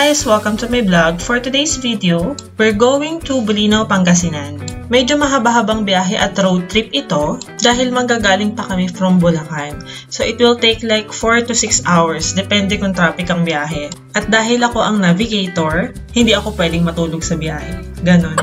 guys! Welcome to my vlog. For today's video, we're going to Bulinaw, Pangasinan. Medyo mahaba-habang biyahe at road trip ito dahil manggagaling pa kami from Bulacan. So it will take like 4 to 6 hours, depende kung traffic ang biyahe. At dahil ako ang navigator, hindi ako pwedeng matulog sa biyahe. Ganon.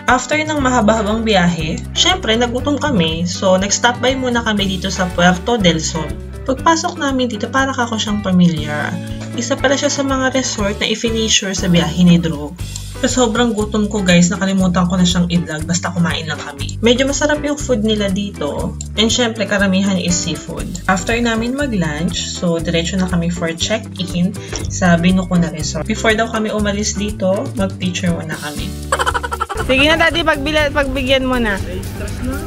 After ng mahaba-habang biyahe, syempre nagutom kami, so nag-stop by muna kami dito sa Puerto del Sol. Pagpasok namin dito, para ako siyang pamilyar. Isa pala siya sa mga resort na i-finisher sa biyahe ni Drew. So, sobrang gutom ko guys, nakalimutan ko na siyang i-vlog, basta kumain lang kami. Medyo masarap yung food nila dito, and syempre karamihan is seafood. After namin mag-lunch, so diretso na kami for check-in sa Binuko na Resort. Before daw kami umalis dito, mag-picture muna kami. Sige na daddy, pagbigyan mo na. Stress na.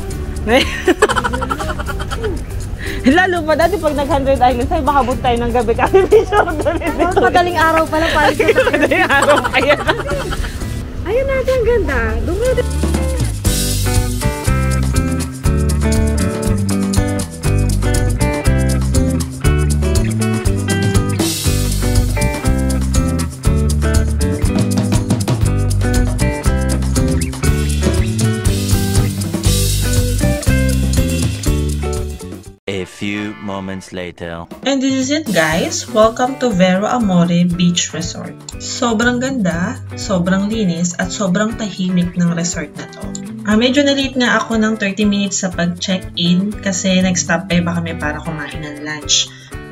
Lalo pa dati pag nag-100 Islands ay baka tayo ng gabi kami picture doon. Madaling araw pala pala. Madaling araw kaya. Ayun natin, ang ganda. Dumado. A few moments later. And this is it guys, welcome to Vero Amore Beach Resort. Sobrang ganda, sobrang linis, at sobrang tahimik ng resort na to. Medyo na-late nga ako ng 30 minutes sa pag-check-in kasi nag-stop by pa kami para kumain ng lunch.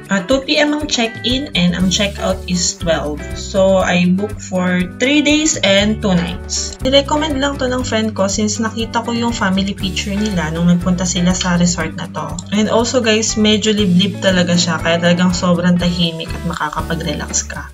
2 PM ang check-in and ang check-out is 12. So, I booked for 3 days and 2 nights. I-recommend lang to ng friend ko since nakita ko yung family picture nila nung nagpunta sila sa resort na to. And also guys, medyo liblib talaga siya kaya talagang sobrang tahimik at makakapag-relax ka.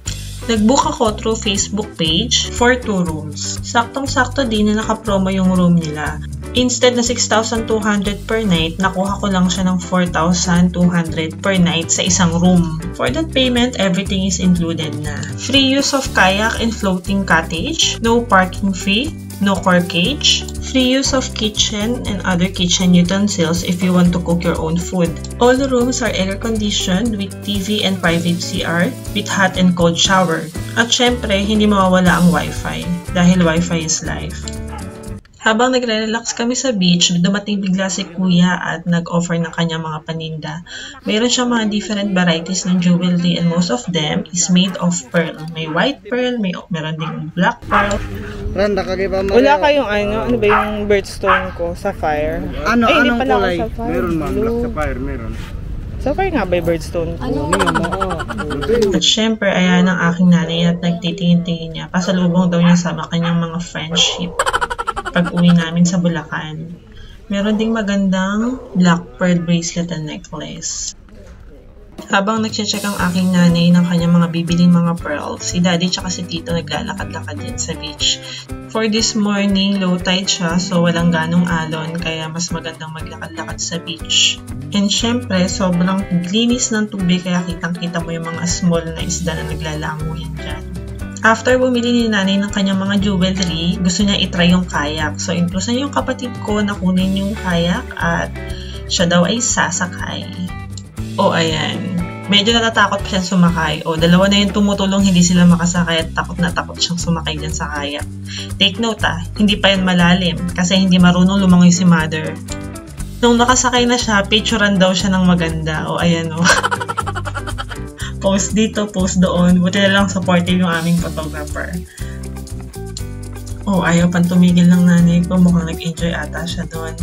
Nag-book ako through Facebook page for 2 rooms. Saktong-sakto din na naka-promo yung room nila. Instead na 6,200 per night, nakuha ko lang siya ng 4,200 per night sa isang room. For that payment, everything is included na. Free use of kayak and floating cottage, no parking fee, no corkage, free use of kitchen and other kitchen utensils if you want to cook your own food. All the rooms are air-conditioned with TV and private CR with hot and cold shower. At syempre, hindi mawawala ang Wi-Fi dahil Wi-Fi is life. Habang nagre-relax kami sa beach, dumating bigla si Kuya at nag-offer ng kanyang mga paninda. Mayroon siyang mga different varieties ng jewelry and most of them is made of pearl. May white pearl, meron ding black pearl. Randa, kagiba mo. Wala kayong ano ba yung birthstone ko? Sapphire? Ano, ay, anong kulay? Meron ma'am, black sapphire, meron. Sapphire nga ba yung birthstone ko? At syempre, ayan ang aking nanay at nagtitingin-tingin niya. Pasalubong daw niya sa kanyang mga friendship pag uwi namin sa Bulacan. Meron ding magandang black pearl bracelet and necklace. Habang nagche-check ang aking nanay ng kanyang mga bibiling mga pearls, si daddy tsaka si tito naglalakad-lakad din sa beach. For this morning, low tide siya so walang ganong alon kaya mas magandang maglakad-lakad sa beach. And syempre, sobrang linis ng tubig kaya kitang-kita mo yung mga small na isda na naglalanguyan dyan. After bumili ni nanay ng kanyang mga jewelry, gusto niya itry yung kayak. So, implusan yung kapatid ko na kunin yung kayak at siya daw ay sasakay. O, ayan. Medyo natatakot pa siya sumakay. O, dalawa na yung tumutulong, hindi sila makasakay at takot na takot siyang sumakay dyan sa kayak. Take note hindi pa yan malalim kasi hindi marunong lumangoy si mother. Nung nakasakay na siya, picturean daw siya ng maganda. O, ayan o. Post dito, post doon. Buti na lang supportive yung aming photographer. Oh, ayaw pang tumigil ng nanay ko. Mukhang nag-enjoy ata siya doon.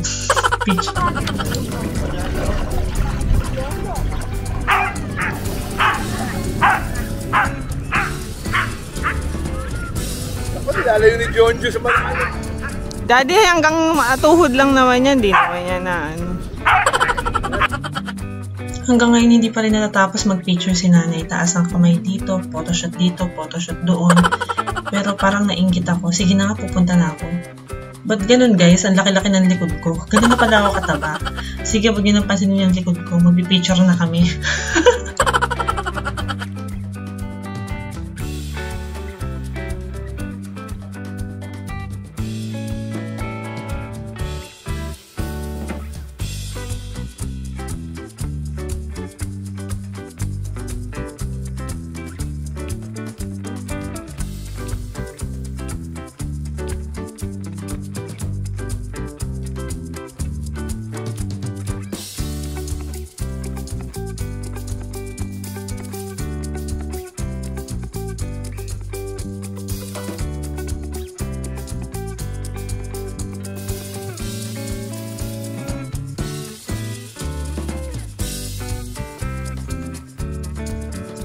Picture. Ako, nilalayo ni Jonjo sa mga... Daddy, hanggang tuhod lang naman yan. Di naman yan na ano. Hanggang ngayon hindi pa rin natatapos mag-picture si nanay. Taas ang kamay dito, photoshoot doon. Pero parang nainggit ako. Sige na nga, pupunta na ako. Ba't ganun guys? Ang laki-laki ng likod ko. Ganun na pala ako kataba. Sige, pag yun ang pansin niyo yung likod ko, mag-picture na kami.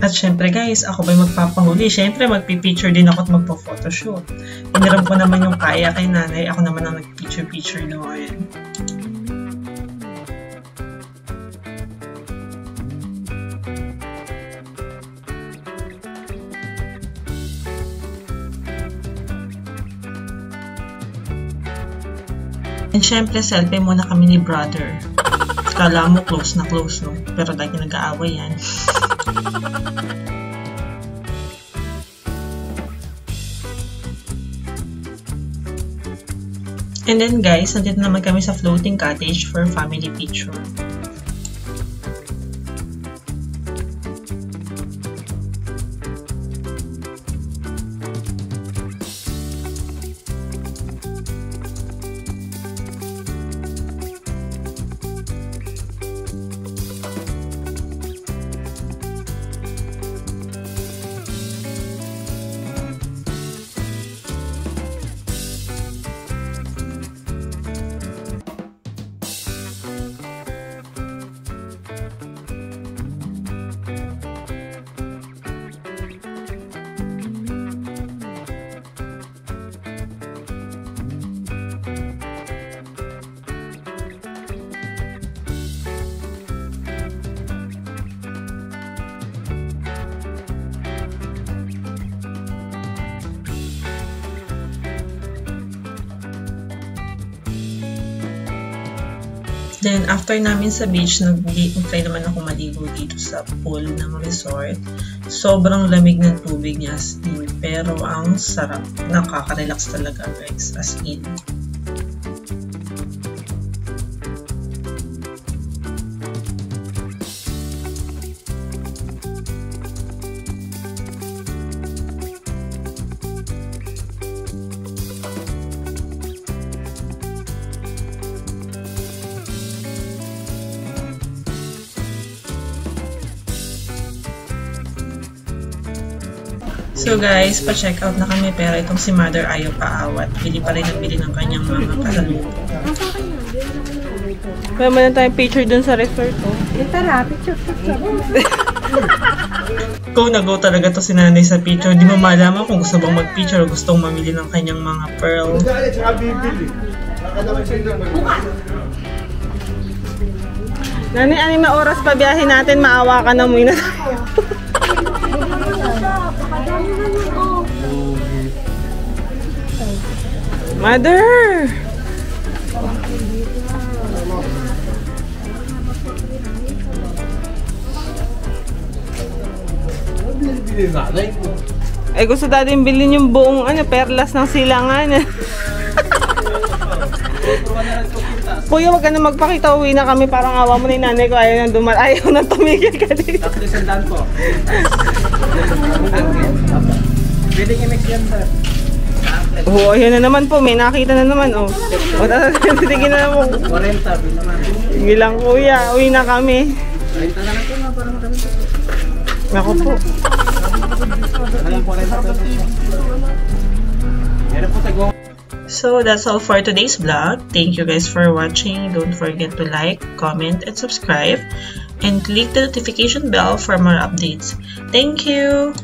At syempre guys, ako ba'y magpapahuli? Syempre magpipicture din ako at magpo-photoshoot. Hiniram ko naman yung kaya kay nanay, ako naman ang nag-picture doon. And syempre, selfie muna kami ni brother. Kala mo close na close, no? Pero lagi nag-aaway yan. And then guys, nandito naman kami sa floating cottage for family picture. Then, after namin sa beach, nag-try naman ako maligo dito sa pool ng resort. Sobrang lamig ng tubig niya, as in, pero ang sarap. Nakaka-relax talaga guys, as in. So guys, pa-check out na kami pero itong si Mother ayaw paawat. Bili pa rin ang bili ng kanyang mga pasalubong. Kaya man tayong picture dun sa resort, oh. Tara, picture. Go na go talaga to si nanay sa picture. Di mo malaman kung gusto bang mag-picture o gustong mamili ng kanyang mga pearl. Nanay, 6 na oras pa biyahe natin, maawa ka na muna. Mother! Eh gusto dating bilhin yung buong perlas ng silangan. Kuya, wag ka na magpakita, uwi na kami, parang awa mo na yung nanay ko, ayaw na tumigil ka dito. Tapos isang po. Pwede i-mix yan, sir. Oo, ayun na naman po, may nakita na naman, oh. O, sige na mo. 40, naman. Sige lang kuya, uwi na kami. 40 na lang po nga, para makamit. Ako po. Alam, 40 So that's all for today's vlog. Thank you guys for watching. Don't forget to like, comment, and subscribe. And click the notification bell for more updates. Thank you!